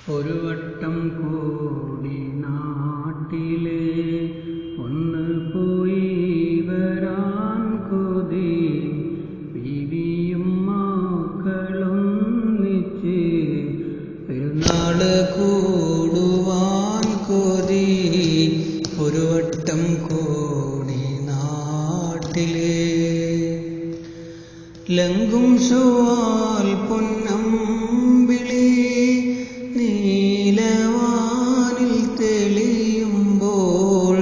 ഒരു വട്ടം കൂടി നാട്ടിലെ ഒന്ന് പോയി വരാൻ കൊതി ബീവിയും മക്കളൊന്നിച്ച് പെരുന്നാള് കൂടുവാൻ കൊതി ഒരു വട്ടം കൂടി നാട്ടിലെ ലങ്കും ശോവാൽ പൊന്നമ്പിളി നീലവാനിൽ തെളിയുമ്പോൾ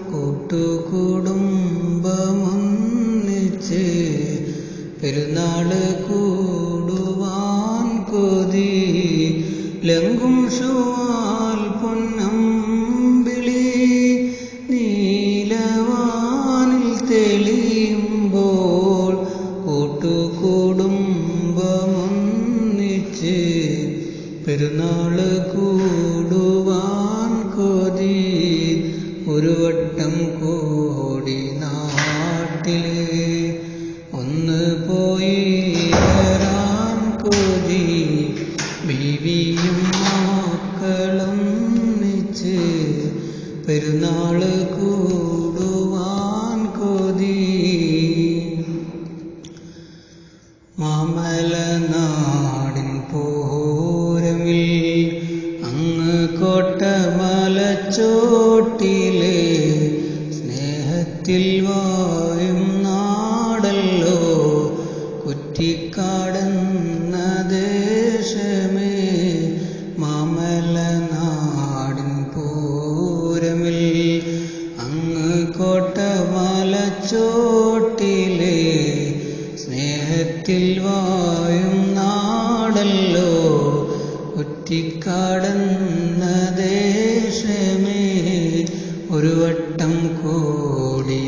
കൂട്ടുകുടുംബമൊന്നിച്ച് പെരുന്നാള് കൂടുവാൻ കൊതി ലങ്കും ശോവാൽ പൊന്നമ്പിളി നീലവാനിൽ തെളിയുമ്പോൾ കൂട്ടുകുടുംബമൊന്നിച്ച് പെരുന്നാള് കൂടുവാൻ കൊതി ഒരു വട്ടം കൂടി നാട്ടിലെ ഒന്ന് പോയി വരാൻ കൊതി ബീവിയും മക്കളൊന്നിച്ച് പെരുന്നാള് കൂടുവാൻ കൊതി മാമലനാടിൻ പൂരമിൽ അങ്ങ് കോട്ടമലച്ചോട്ടിലെ സ്നേഹത്തിൽ വായും നാടല്ലോ കുറ്റിക്കാടെന്ന ദേശമേ മാമലനാടിൻ പൂരമിൽ അങ്ങ് കോട്ടമലച്ചോട്ടിലെ സ്നേഹത്തിൽ വായും നാടല്ലോ കുറ്റിക്കാടെന്ന ദേശമേ ഒരു വട്ടം കൂടി